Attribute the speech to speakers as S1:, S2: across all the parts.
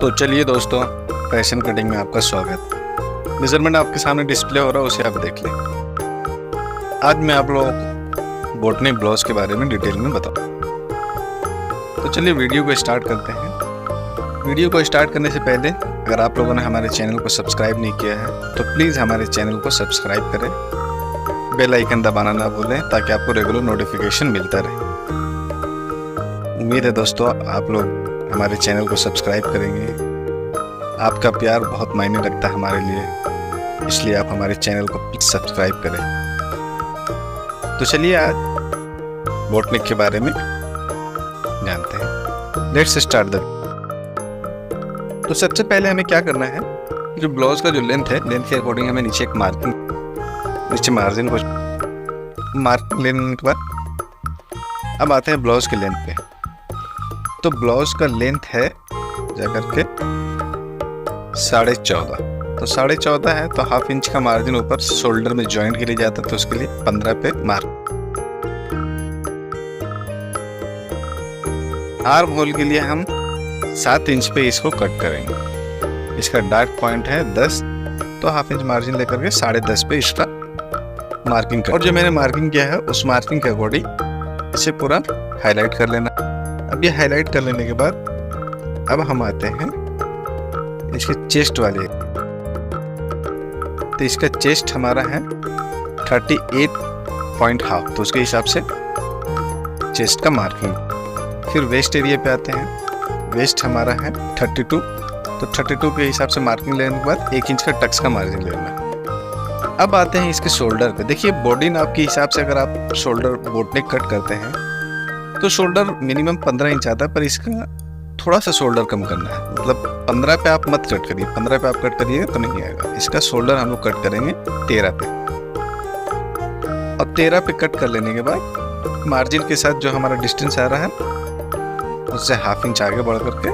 S1: तो चलिए दोस्तों, फैशन कटिंग में आपका स्वागत। मेजरमेंट आपके सामने डिस्प्ले हो रहा है, उसे आप देख लें। आज मैं आप लोगों को बोटनी ब्लाउज के बारे में डिटेल में बताऊँ। तो चलिए वीडियो को स्टार्ट करते हैं। वीडियो को स्टार्ट करने से पहले अगर आप लोगों ने हमारे चैनल को सब्सक्राइब नहीं किया है तो प्लीज़ हमारे चैनल को सब्सक्राइब करें, बेल आइकन दबाना ना भूलें ताकि आपको रेगुलर नोटिफिकेशन मिलता रहे। उम्मीद है दोस्तों आप लोग हमारे चैनल को सब्सक्राइब करेंगे। आपका प्यार बहुत मायने रखता है हमारे लिए, इसलिए आप हमारे चैनल को प्लीज सब्सक्राइब करें। तो चलिए आज बोटनिक के बारे में जानते हैं। Let's start the. तो सबसे पहले हमें क्या करना है, जो ब्लाउज का जो लेंथ है, लेंथ के अकॉर्डिंग हमें नीचे एक नीचे मार्जिन को मार्क लेने के बाद अब आते हैं ब्लाउज के लेंथ पे। तो ब्लाउज का लेंथ है जाकर के 14.5। तो 14.5 है तो हाफ इंच का मार्जिन ऊपर शोल्डर में जॉइंट के लिए जाता है, तो उसके लिए 15 पे मार्क। आर्म होल के लिए हम 7 इंच पे इसको कट करेंगे। इसका डार्क पॉइंट है 10, तो हाफ इंच मार्जिन लेकर के 10.5 पे इसका मार्किंग कर। और जो मैंने मार्किंग किया है उस मार्किंग के अकॉर्डिंग इसे पूरा हाईलाइट कर लेना। अब ये हाईलाइट कर लेने के बाद अब हम आते हैं इसके चेस्ट वाले। तो इसका चेस्ट हमारा है 38.5, तो उसके हिसाब से चेस्ट का मार्किंग। फिर वेस्ट एरिया पे आते हैं। वेस्ट हमारा है 32, तो 32 के हिसाब से मार्किंग लेने के बाद 1 इंच का टक्स का मार्जिन लेना। अब आते हैं इसके शोल्डर पे। देखिए बॉडी नाप के हिसाब से अगर आप शोल्डर बोटनेक कट करते हैं तो शोल्डर मिनिमम 15 इंच आता है, पर इसका थोड़ा सा शोल्डर कम करना है। मतलब 15 पे आप मत कट करिए, 15 पे आप कट करिए तो नहीं आएगा। इसका शोल्डर हम लोग कट करेंगे 13 पे। और 13 पे कट कर लेने के बाद मार्जिन के साथ जो हमारा डिस्टेंस आ रहा है उससे हाफ इंच आगे बढ़ करके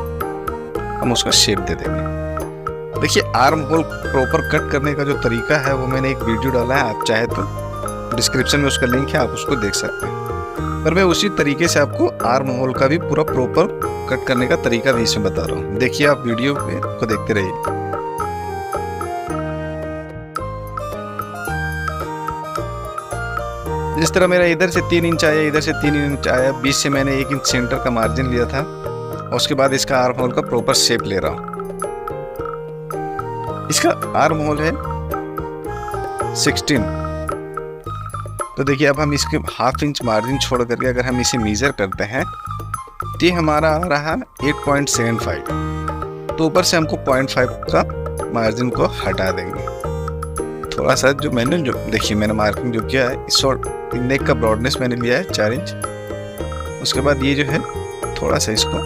S1: हम उसका शेप दे देंगे। देखिए आर्म होल प्रॉपर कट करने का जो तरीका है वो मैंने एक वीडियो डाला है, आप चाहे तो डिस्क्रिप्शन में उसका लिंक है, आप उसको देख सकते हैं। पर मैं उसी तरीके से आपको आर्म होल का भी पूरा प्रॉपर कट करने का तरीका भी इसमें बता रहा हूँ। देखिए आप वीडियो को देखते रहिए। जिस तरह मेरा इधर से 3 इंच आया, इधर से 3 इंच आया, बीच से मैंने 1 इंच सेंटर का मार्जिन लिया था और उसके बाद इसका आर्म होल का प्रॉपर शेप ले रहा हूँ। इसका आर्म होल है 16। तो देखिए अब हम इसके हाफ इंच मार्जिन छोड़ करके अगर हम इसे मेजर करते हैं तो ये हमारा आ रहा 8.75। तो ऊपर से हमको 0.5 का मार्जिन को हटा देंगे। थोड़ा सा जो देखिए मैंने मार्किंग जो किया है, इस नेक का ब्रॉडनेस मैंने लिया है 4 इंच। उसके बाद ये जो है थोड़ा सा इसको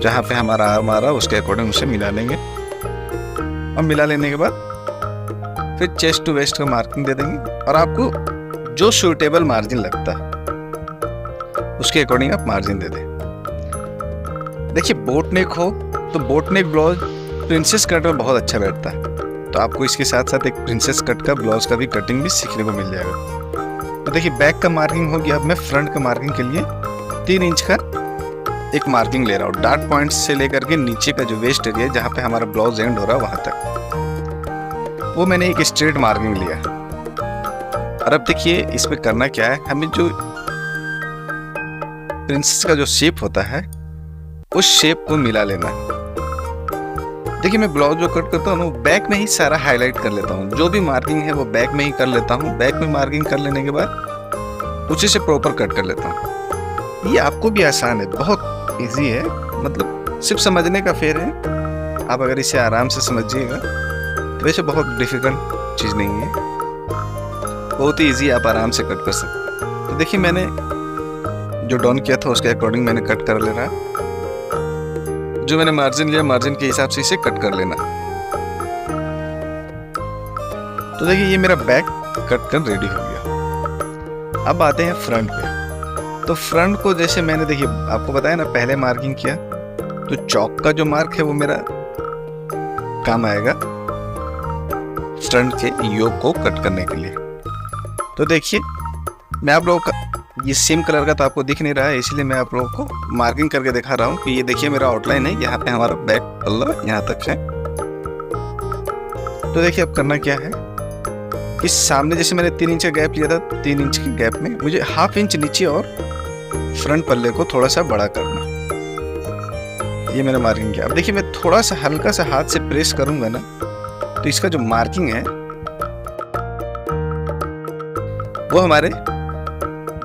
S1: जहाँ पे हमारा आर्म आ रहा है उसके अकॉर्डिंग उसे मिला लेंगे। और मिला लेने के बाद फिर चेस्ट टू वेस्ट का मार्किंग दे देंगे। और आपको जो सूटेबल मार्जिन लगता है उसके अकॉर्डिंग आप मार्जिन दे दें। देखिए बोटनेक हो तो बोटनेक ब्लाउज प्रिंसेस कट में बहुत अच्छा बैठता है, तो आपको इसके साथ साथ एक प्रिंसेस कट का ब्लाउज का भी कटिंग भी सीखने को मिल जाएगा। तो देखिए बैक का मार्किंग हो गया। अब मैं फ्रंट का मार्किंग के लिए 3 इंच का एक मार्किंग ले रहा हूँ। डार्ट पॉइंट से लेकर के नीचे का जो वेस्ट एरिया है जहाँ पे हमारा ब्लाउज एंड हो रहा है वहां तक, वो मैंने एक स्ट्रेट मार्किंग लिया। और अब देखिए इसमें करना क्या है, हमें जो प्रिंसेस का जो शेप होता है उस शेप को मिला लेना है। देखिए मैं ब्लाउज जो कट करता हूँ बैक में ही सारा हाईलाइट कर लेता हूँ। जो भी मार्किंग है वो बैक में ही कर लेता हूँ। बैक में मार्किंग कर लेने के बाद उसी से प्रॉपर कट कर लेता हूँ। ये आपको भी आसान है, बहुत इजी है, मतलब सिर्फ समझने का फेर है। आप अगर इसे आराम से समझिएगा तो वैसे बहुत डिफिकल्ट चीज़ नहीं है, बहुत ही ईजी, आप आराम से कट कर सकते हैं। तो देखिए मैंने जो डाउन किया था उसके अकॉर्डिंग मैंने कट कर लेना। जो मैंने मार्जिन लिया मार्जिन के हिसाब से इसे कट कर लेना। तो देखिए ये मेरा बैक कट कर रेडी हो गया। अब आते हैं फ्रंट पे। तो फ्रंट को जैसे मैंने देखिए आपको बताया ना पहले मार्किंग किया, तो चौक का जो मार्क है वो मेरा काम आएगा फ्रंट के योक को कट करने के लिए। तो देखिए मैं आप लोगों का ये सेम कलर का तो आपको दिख नहीं रहा है, इसलिए मैं आप लोगों को मार्किंग करके दिखा रहा हूँ कि ये देखिए मेरा आउटलाइन है, यहाँ पे हमारा बैक पल्ला यहाँ तक है। तो देखिए अब करना क्या है कि सामने जैसे मैंने 3 इंच का गैप लिया था, 3 इंच के गैप में मुझे ½ इंच नीचे और फ्रंट पल्ले को थोड़ा सा बड़ा करना। ये मैंने मार्किंग किया। अब देखिए मैं थोड़ा सा हल्का सा हाथ से प्रेस करूंगा ना, तो इसका जो मार्किंग है वो हमारे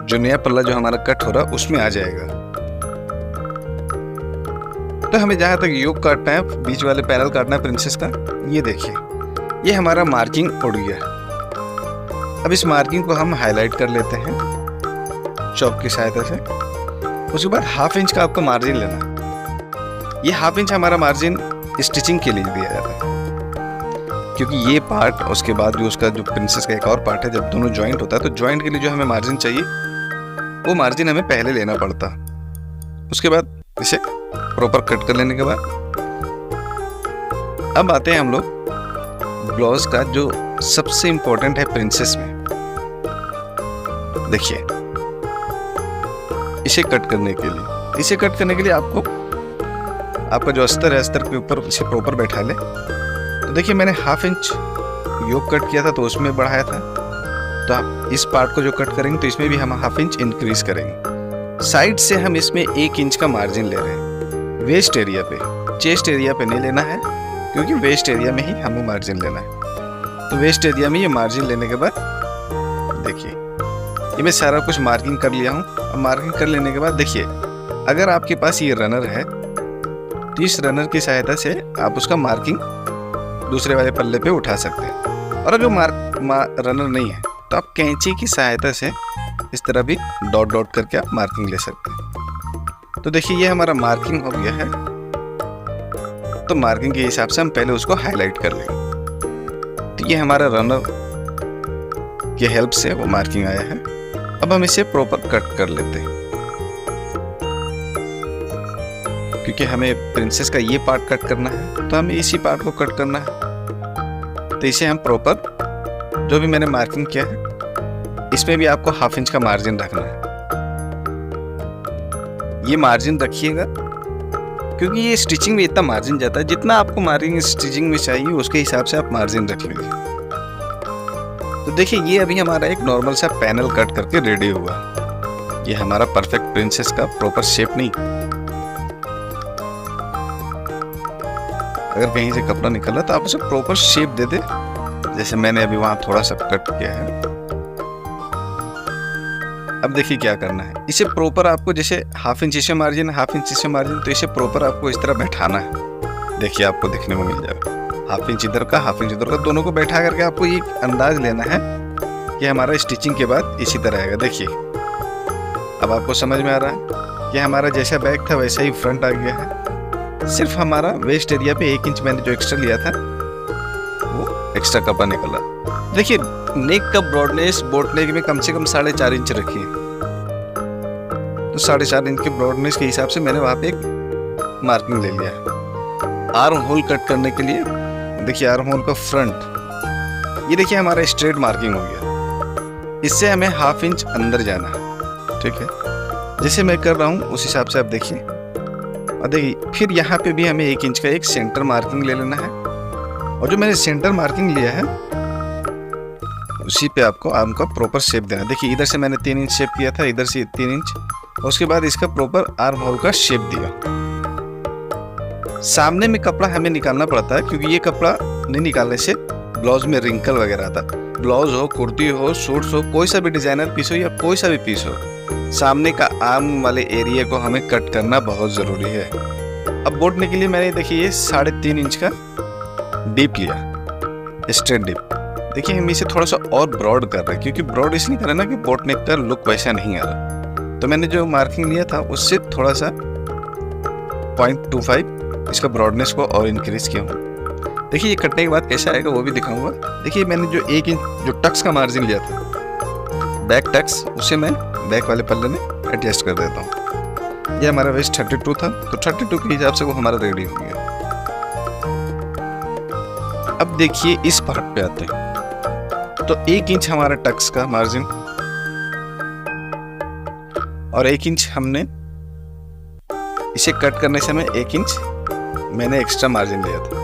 S1: जो नया पल्ला जो हमारा कट हो रहा है उसमें आ जाएगा। तो हमें जहां तक योक काटना है, बीच वाले पैनल काटना है प्रिंसेस का, ये देखिए ये हमारा मार्किंग उड़ गया। अब इस मार्किंग को हम हाईलाइट कर लेते हैं चॉक की सहायता से। उसके बाद ½ इंच का आपको मार्जिन लेना। ये ½ इंच हमारा मार्जिन स्टिचिंग के लिए दिया जाता है, क्योंकि ये पार्ट उसके बाद जो उसका जो प्रिंसेस का एक और पार्ट है, जब दोनों जॉइंट होता है तो जॉइंट के लिए जो हमें मार्जिन चाहिए वो मार्जिन हमें पहले लेना पड़ता। उसके बाद इसे प्रॉपर कट कर लेने के बाद अब आते हैं हम लोग ब्लाउज का जो सबसे इंपॉर्टेंट है प्रिंसेस में। देखिए इसे कट करने के लिए आपका जो अस्तर है, अस्तर के ऊपर इसे प्रॉपर बैठा ले। तो देखिए मैंने ½ इंच योक कट किया था तो उसमें बढ़ाया था, तो आप इस पार्ट को जो कट करेंगे तो इसमें भी हम ½ इंच इंक्रीज करेंगे। साइड से हम इसमें 1 इंच का मार्जिन ले रहे हैं वेस्ट एरिया पे, चेस्ट एरिया पे नहीं लेना है, क्योंकि वेस्ट एरिया में ही हमें मार्जिन लेना है। तो वेस्ट एरिया में ये मार्जिन लेने के बाद देखिए ये मैं सारा कुछ मार्किंग कर लिया हूँ। अब मार्किंग कर लेने के बाद देखिए अगर आपके पास ये रनर है तो इस रनर की सहायता से आप उसका मार्किंग दूसरे वाले पल्ले पे उठा सकते हैं। और अगर रनर नहीं है तो आप कैंची की सहायता से इस तरह भी डॉट डॉट करके आप मार्किंग ले सकते हैं। तो देखिए ये हमारा मार्किंग हो गया है। तो मार्किंग के हिसाब से हम पहले उसको हाईलाइट कर लेंगे। तो ये हमारा रनर की हेल्प से वो मार्किंग आया है। अब हम इसे प्रॉपर कट कर लेते हैं, क्योंकि हमें प्रिंसेस का ये पार्ट कट करना है तो हमें इसी पार्ट को कट करना है। तो इसे हम प्रॉपर जो भी मैंने मार्किंग किया है इसमें भी आपको ½ इंच का मार्जिन रखना है। ये मार्जिन रखिएगा क्योंकि ये स्टिचिंग में इतना मार्जिन जाता है, जितना आपको मार्जिन स्टिचिंग में चाहिए उसके हिसाब से आप मार्जिन रख लीजिए। तो देखिए ये अभी हमारा एक नॉर्मल सा पैनल कट करके रेडी हुआ। ये हमारा परफेक्ट प्रिंसेस का प्रॉपर शेप नहीं। अगर कहीं से कपड़ा निकला तो आप उसे प्रॉपर शेप दे दे, जैसे मैंने अभी वहां थोड़ा सा कट किया है। अब देखिए क्या करना है, इसे प्रॉपर आपको जैसे ½ इंच से मार्जिन, ½ इंच से मार्जिन, तो इसे प्रॉपर आपको इस तरह बैठाना है। देखिए आपको देखने में मिल जाएगा ½ इंच इधर का, ½ इंच उधर का, दोनों को बैठा करके आपको ये अंदाज लेना है कि हमारा स्टिचिंग के बाद इसी तरह आएगा। देखिए अब आपको समझ में आ रहा है कि हमारा जैसा बैक था वैसा ही फ्रंट आ गया है। सिर्फ हमारा वेस्ट एरिया पे 1 इंच मैंने जो एक्स्ट्रा लिया था वो एक्स्ट्रा कपड़ा निकला। देखिए नेक का ब्रॉडनेस बोट नेक में कम से कम 4.5 इंच रखिए। तो 4.5 इंच के ब्रॉडनेस के हिसाब से मैंने वहाँ पे एक मार्किंग ले लिया है। आर्म होल कट करने के लिए देखिए आर्म होल का फ्रंट, ये देखिए हमारा स्ट्रेट मार्किंग हो गया। इससे हमें ½ इंच अंदर जाना है, ठीक है। जैसे मैं कर रहा हूँ उस हिसाब से आप देखिए। और देखिए फिर यहाँ पे भी हमें 1 इंच का एक सेंटर मार्किंग ले लेना है। और जो मैंने सेंटर मार्किंग लिया है उसी पे आपको आर्म का प्रॉपर शेप देना। देखिए इधर से मैंने 3 इंच शेप किया था, इधर से 3 इंच, और उसके बाद इसका प्रॉपर आर्म होल का शेप दिया। सामने में कपड़ा हमें निकालना पड़ता है, क्योंकि ये कपड़ा नहीं निकालने से ब्लाउज में रिंकल वगैरह आता। ब्लाउज हो, कुर्ती हो, सूट्स हो, कोई सा भी डिजाइनर पीस हो या कोई सा भी पीस हो, सामने का आर्म वाले एरिया को हमें कट करना बहुत ज़रूरी है। अब बोट नेक के लिए मैंने देखिए ये 3.5 इंच का डीप लिया, स्ट्रेट डीप। देखिए हम इसे थोड़ा सा और ब्रॉड कर रहे हैं, क्योंकि ब्रॉड इसलिए कर रहे हैं ना कि बोट नेक का लुक वैसा नहीं आ रहा। तो मैंने जो मार्किंग लिया था उससे थोड़ा सा 0.25 इसका ब्रॉडनेस को और इंक्रीज किया हूँ। देखिए ये कटने के बाद कैसा आएगा वो भी दिखाऊंगा। देखिए मैंने जो 1 इंच जो टक्स का मार्जिन लिया था, बैक टक्स, उसे मैं बैक वाले पल्ले में एडजस्ट कर देता हूँ। ये हमारा वेस्ट 32 था, तो 32 के हिसाब से वो हमारा रेडी हो गया। अब देखिए इस पार्ट पे आते हैं। तो 1 इंच हमारा टक्स का मार्जिन, और 1 इंच हमने इसे कट करने से हमें 1 इंच मैंने एक्स्ट्रा मार्जिन लिया था।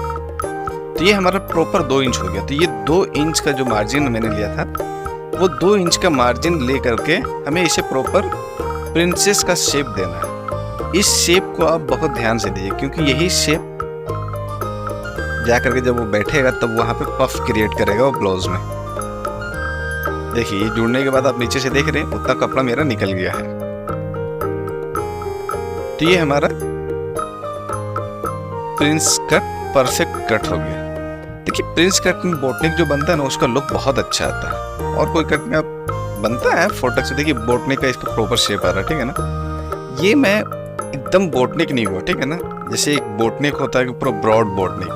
S1: तो ये हमारा प्रॉपर 2 इंच हो गया। तो ये 2 इंच का जो मार्जिन मैंने लिया था वो 2 इंच का मार्जिन ले करके हमें इसे प्रॉपर प्रिंसेस का शेप देना है। इस शेप को आप बहुत ध्यान से दीजिए, क्योंकि यही शेप जा करके जब वो बैठेगा तब वहाँ पे पफ क्रिएट करेगा वो ब्लाउज में। देखिए ये जुड़ने के बाद आप नीचे से देख रहे हैं उतना कपड़ा मेरा निकल गया है। तो ये हमारा प्रिंस कट परफेक्ट कट हो गया। देखिए प्रिंस कट में बोटनिक जो बनता है ना उसका लुक बहुत अच्छा आता है, और कोई कट में आप बनता है फोटो से। देखिए बोटनिक का इसका प्रॉपर शेप आ रहा है, ठीक है ना। ये मैं एकदम बोटनिक नहीं हुआ, ठीक है ना। जैसे एक बोटनिक होता है पूरा ब्रॉड बोटनिक।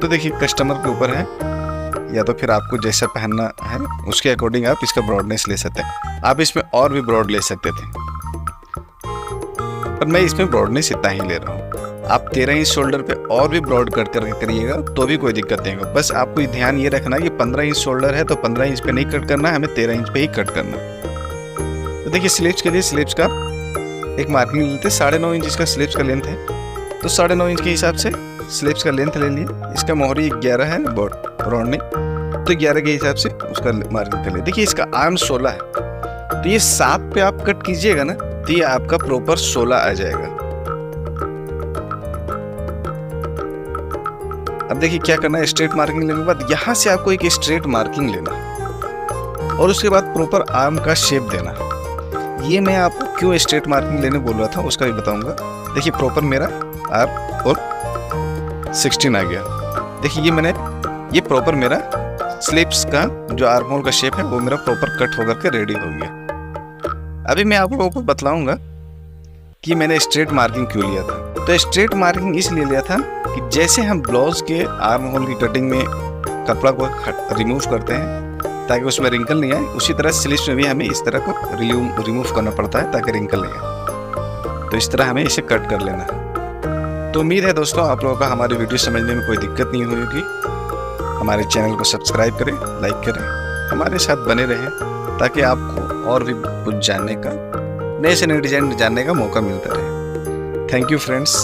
S1: तो देखिए कस्टमर के ऊपर है, या तो फिर आपको जैसा पहनना है उसके अकॉर्डिंग आप इसका ब्रॉडनेस ले सकते हैं। आप इसमें और भी ब्रॉड ले सकते थे, पर मैं इसमें ब्रॉडनेस इतना ही ले रहा हूँ। आप 13 इंच शोल्डर पे और भी ब्रॉड कट करके करिएगा तो भी कोई दिक्कत नहीं होगा। बस आपको ध्यान ये रखना कि 15 इंच शोल्डर है तो 15 इंच पे नहीं कट करना है, हमें 13 इंच पे ही कट करना है। तो देखिए स्लीव्स के लिए स्लीव्स का एक मार्किंग लेते हैं। 9.5 इंच इसका स्लीव्स का लेंथ है, तो 9.5 इंच के हिसाब से स्लीव्स का लेंथ ले लिए। इसका मोहरी 11 है राउंडिंग, तो 11 के हिसाब से उसका मार्किंग कर लिए। देखिए इसका आर्म 16 है, तो ये 7 पे आप कट कीजिएगा ना तो ये आपका प्रॉपर 16 आ जाएगा। अब देखिए क्या करना है, स्ट्रेट मार्किंग लेने के बाद यहाँ से आपको एक स्ट्रेट मार्किंग लेना और उसके बाद प्रॉपर आर्म का शेप देना। ये मैं आपको क्यों स्ट्रेट मार्किंग लेने बोल रहा था उसका भी बताऊंगा। देखिए प्रॉपर मेरा आर्म और 16 आ गया। देखिए ये प्रॉपर मेरा स्लीव्स का जो आर्म होल का शेप है वो मेरा प्रॉपर कट होकर के रेडी हो गया। अभी मैं आप लोगों को बतलाऊंगा कि मैंने स्ट्रेट मार्किंग क्यों लिया था। तो स्ट्रेट मार्किंग इसलिए लिया था कि जैसे हम ब्लाउज के आर्म होल की कटिंग में कपड़ा को रिमूव करते हैं ताकि उसमें रिंकल नहीं आए, उसी तरह स्लीव्स में भी हमें इस तरह को रिमूव करना पड़ता है ताकि रिंकल नहीं आए। तो इस तरह हमें इसे कट कर लेना है। तो उम्मीद है दोस्तों आप लोगों का हमारी वीडियो समझने में कोई दिक्कत नहीं हुई होगी। हमारे चैनल को सब्सक्राइब करें, लाइक करें, हमारे साथ बने रहें ताकि आपको और भी कुछ जानने का, नए से नए डिजाइन जानने का मौका मिलता रहे। Thank you friends.